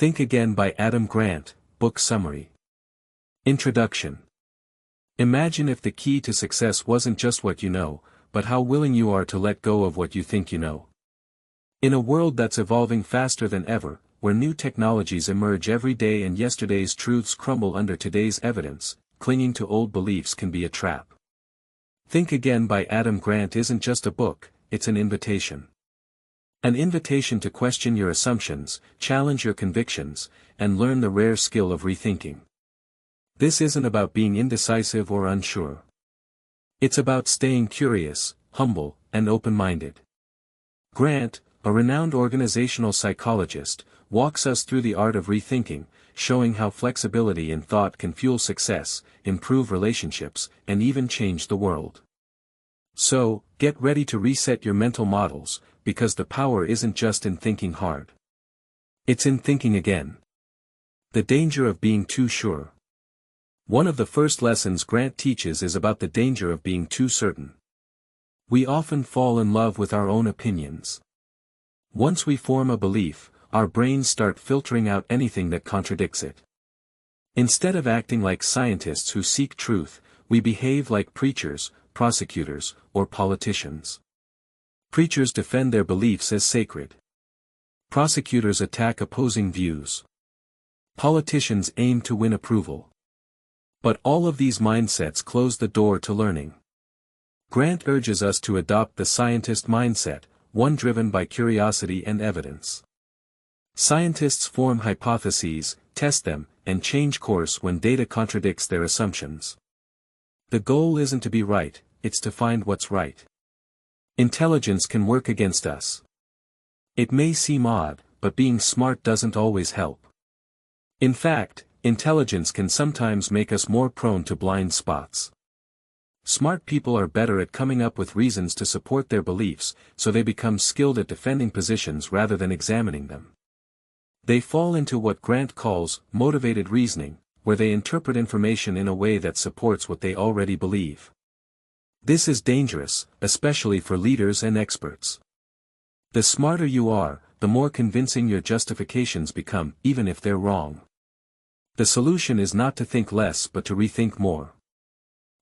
Think Again by Adam Grant, Book Summary. Introduction. Imagine if the key to success wasn't just what you know, but how willing you are to let go of what you think you know. In a world that's evolving faster than ever, where new technologies emerge every day and yesterday's truths crumble under today's evidence, clinging to old beliefs can be a trap. Think Again by Adam Grant isn't just a book, it's an invitation. An invitation to question your assumptions, challenge your convictions, and learn the rare skill of rethinking. This isn't about being indecisive or unsure. It's about staying curious, humble, and open-minded. Grant, a renowned organizational psychologist, walks us through the art of rethinking, showing how flexibility in thought can fuel success, improve relationships, and even change the world. So, get ready to reset your mental models, because the power isn't just in thinking hard. It's in thinking again. The danger of being too sure. One of the first lessons Grant teaches is about the danger of being too certain. We often fall in love with our own opinions. Once we form a belief, our brains start filtering out anything that contradicts it. Instead of acting like scientists who seek truth, we behave like preachers, prosecutors, or politicians. Preachers defend their beliefs as sacred. Prosecutors attack opposing views. Politicians aim to win approval. But all of these mindsets close the door to learning. Grant urges us to adopt the scientist mindset, one driven by curiosity and evidence. Scientists form hypotheses, test them, and change course when data contradicts their assumptions. The goal isn't to be right, it's to find what's right. Intelligence can work against us. It may seem odd, but being smart doesn't always help. In fact, intelligence can sometimes make us more prone to blind spots. Smart people are better at coming up with reasons to support their beliefs, so they become skilled at defending positions rather than examining them. They fall into what Grant calls motivated reasoning, where they interpret information in a way that supports what they already believe. This is dangerous, especially for leaders and experts. The smarter you are, the more convincing your justifications become, even if they're wrong. The solution is not to think less but to rethink more.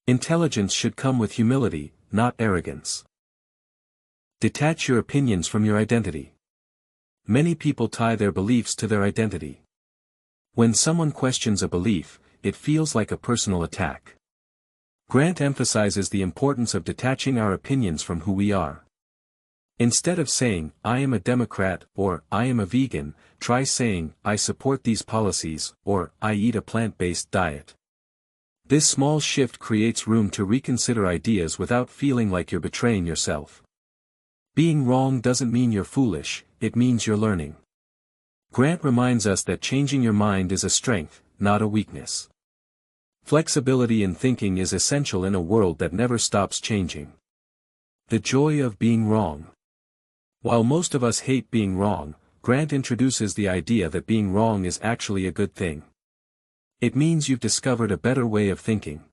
Intelligence should come with humility, not arrogance. Detach your opinions from your identity. Many people tie their beliefs to their identity. When someone questions a belief, it feels like a personal attack. Grant emphasizes the importance of detaching our opinions from who we are. Instead of saying, "I am a Democrat," or "I am a vegan," try saying, "I support these policies," or "I eat a plant-based diet." This small shift creates room to reconsider ideas without feeling like you're betraying yourself. Being wrong doesn't mean you're foolish, it means you're learning. Grant reminds us that changing your mind is a strength, not a weakness. Flexibility in thinking is essential in a world that never stops changing. The joy of being wrong. While most of us hate being wrong, Grant introduces the idea that being wrong is actually a good thing. It means you've discovered a better way of thinking.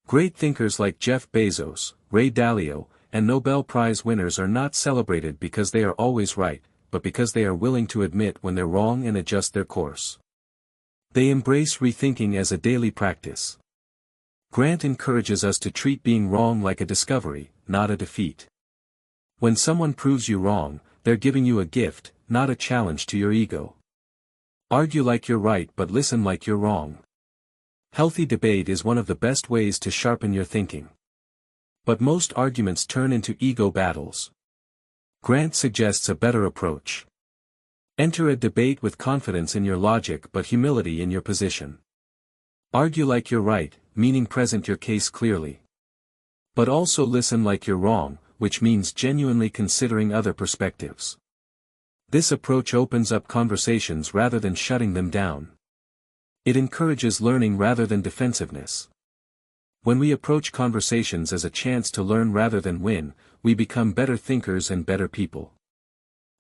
Great thinkers like Jeff Bezos, Ray Dalio, and Nobel Prize winners are not celebrated because they are always right, but because they are willing to admit when they're wrong and adjust their course. They embrace rethinking as a daily practice. Grant encourages us to treat being wrong like a discovery, not a defeat. When someone proves you wrong, they're giving you a gift, not a challenge to your ego. Argue like you're right but listen like you're wrong. Healthy debate is one of the best ways to sharpen your thinking. But most arguments turn into ego battles. Grant suggests a better approach. Enter a debate with confidence in your logic but humility in your position. Argue like you're right, meaning present your case clearly. But also listen like you're wrong, which means genuinely considering other perspectives. This approach opens up conversations rather than shutting them down. It encourages learning rather than defensiveness. When we approach conversations as a chance to learn rather than win, we become better thinkers and better people.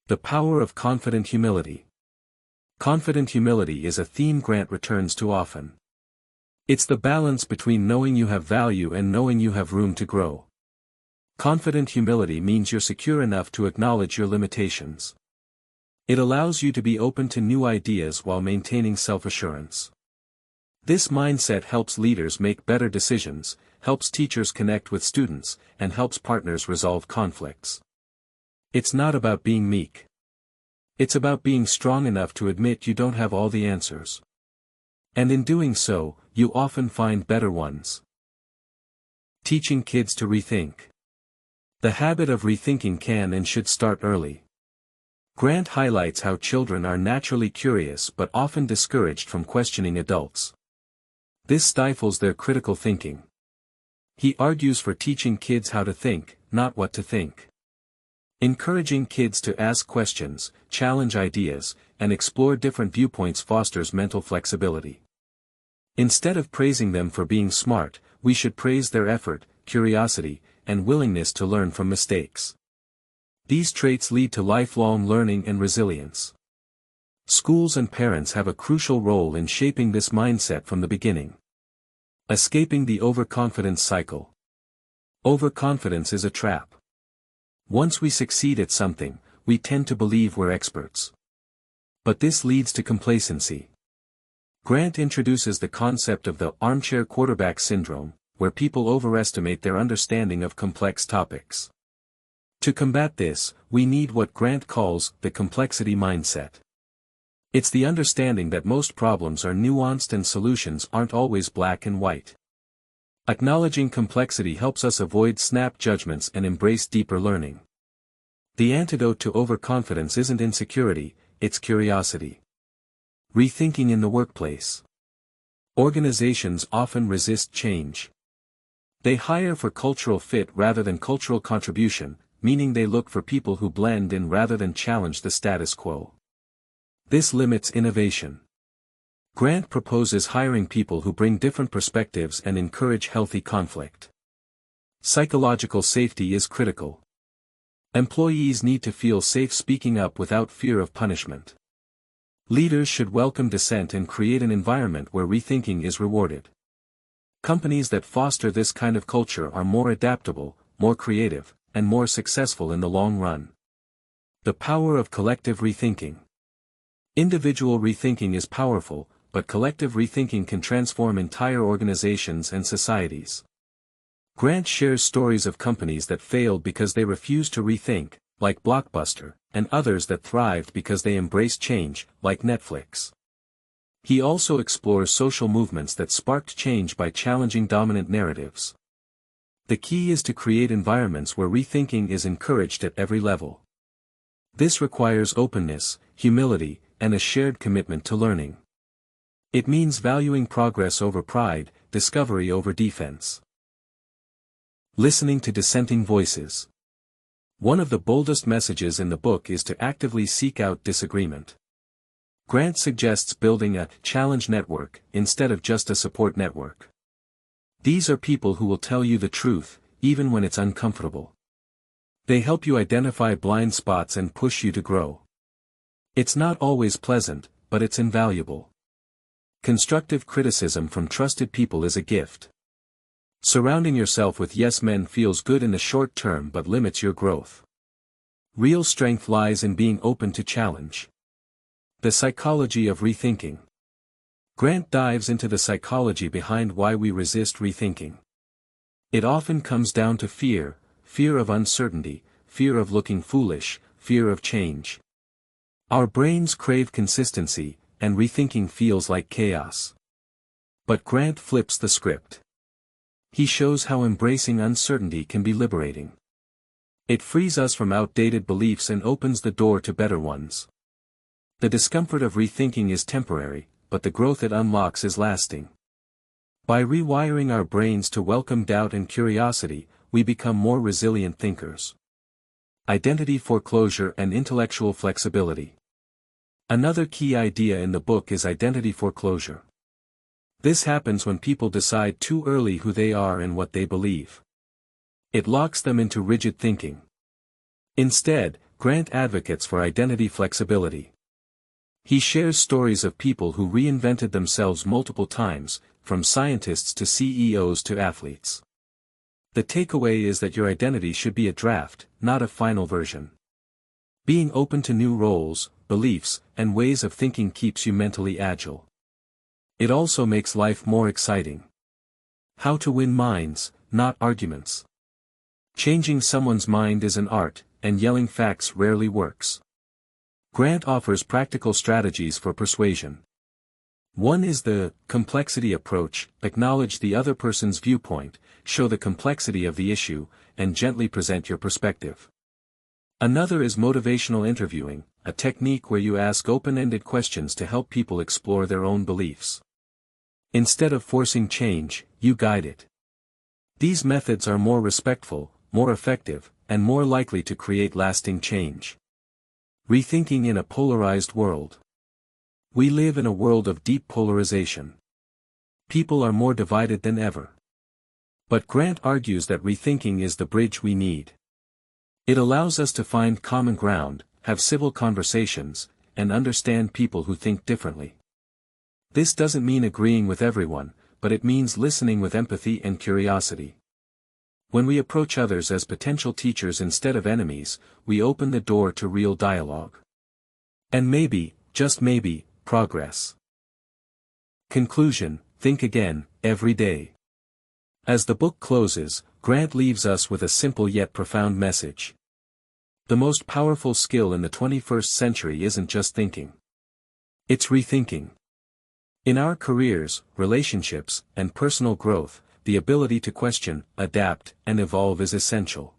The power of confident humility. Confident humility is a theme Grant returns to often. It's the balance between knowing you have value and knowing you have room to grow. Confident humility means you're secure enough to acknowledge your limitations. It allows you to be open to new ideas while maintaining self-assurance. This mindset helps leaders make better decisions, helps teachers connect with students, and helps partners resolve conflicts. It's not about being meek. It's about being strong enough to admit you don't have all the answers. And in doing so, you often find better ones. Teaching kids to rethink. The habit of rethinking can and should start early. Grant highlights how children are naturally curious but often discouraged from questioning adults. This stifles their critical thinking. He argues for teaching kids how to think, not what to think. Encouraging kids to ask questions, challenge ideas, and explore different viewpoints fosters mental flexibility. Instead of praising them for being smart, we should praise their effort, curiosity, and willingness to learn from mistakes. These traits lead to lifelong learning and resilience. Schools and parents have a crucial role in shaping this mindset from the beginning. Escaping the overconfidence cycle. Overconfidence is a trap. Once we succeed at something, we tend to believe we're experts. But this leads to complacency. Grant introduces the concept of the armchair quarterback syndrome, where people overestimate their understanding of complex topics. To combat this, we need what Grant calls the complexity mindset. It's the understanding that most problems are nuanced and solutions aren't always black and white. Acknowledging complexity helps us avoid snap judgments and embrace deeper learning. The antidote to overconfidence isn't insecurity, it's curiosity. Rethinking in the workplace. Organizations often resist change. They hire for cultural fit rather than cultural contribution, meaning they look for people who blend in rather than challenge the status quo. This limits innovation. Grant proposes hiring people who bring different perspectives and encourage healthy conflict. Psychological safety is critical. Employees need to feel safe speaking up without fear of punishment. Leaders should welcome dissent and create an environment where rethinking is rewarded. Companies that foster this kind of culture are more adaptable, more creative, and more successful in the long run. The power of collective rethinking. Individual rethinking is powerful, but collective rethinking can transform entire organizations and societies. Grant shares stories of companies that failed because they refused to rethink, like Blockbuster, and others that thrived because they embraced change, like Netflix. He also explores social movements that sparked change by challenging dominant narratives. The key is to create environments where rethinking is encouraged at every level. This requires openness, humility, and a shared commitment to learning. It means valuing progress over pride, discovery over defense. Listening to dissenting voices. One of the boldest messages in the book is to actively seek out disagreement. Grant suggests building a challenge network instead of just a support network. These are people who will tell you the truth, even when it's uncomfortable. They help you identify blind spots and push you to grow. It's not always pleasant, but it's invaluable. Constructive criticism from trusted people is a gift. Surrounding yourself with yes men feels good in the short term but limits your growth. Real strength lies in being open to challenge. The psychology of rethinking. Grant dives into the psychology behind why we resist rethinking. It often comes down to fear, fear of uncertainty, fear of looking foolish, fear of change. Our brains crave consistency, and rethinking feels like chaos. But Grant flips the script. He shows how embracing uncertainty can be liberating. It frees us from outdated beliefs and opens the door to better ones. The discomfort of rethinking is temporary, but the growth it unlocks is lasting. By rewiring our brains to welcome doubt and curiosity, we become more resilient thinkers. Identity foreclosure and intellectual flexibility. Another key idea in the book is identity foreclosure. This happens when people decide too early who they are and what they believe. It locks them into rigid thinking. Instead, Grant advocates for identity flexibility. He shares stories of people who reinvented themselves multiple times, from scientists to CEOs to athletes. The takeaway is that your identity should be a draft, not a final version. Being open to new roles, beliefs, and ways of thinking keeps you mentally agile. It also makes life more exciting. How to win minds, not arguments. Changing someone's mind is an art, and yelling facts rarely works. Grant offers practical strategies for persuasion. One is the complexity approach. Acknowledge the other person's viewpoint, show the complexity of the issue, and gently present your perspective. Another is motivational interviewing, a technique where you ask open-ended questions to help people explore their own beliefs. Instead of forcing change, you guide it. These methods are more respectful, more effective, and more likely to create lasting change. Rethinking in a polarized world. We live in a world of deep polarization. People are more divided than ever. But Grant argues that rethinking is the bridge we need. It allows us to find common ground, have civil conversations, and understand people who think differently. This doesn't mean agreeing with everyone, but it means listening with empathy and curiosity. When we approach others as potential teachers instead of enemies, we open the door to real dialogue. And maybe, just maybe, progress. Conclusion: think again, every day. As the book closes, Grant leaves us with a simple yet profound message. The most powerful skill in the 21st century isn't just thinking. It's rethinking. In our careers, relationships, and personal growth, the ability to question, adapt, and evolve is essential.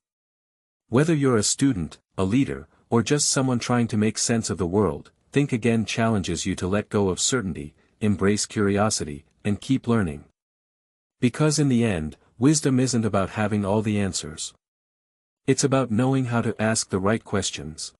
Whether you're a student, a leader, or just someone trying to make sense of the world, Think Again challenges you to let go of certainty, embrace curiosity, and keep learning. Because in the end, wisdom isn't about having all the answers. It's about knowing how to ask the right questions.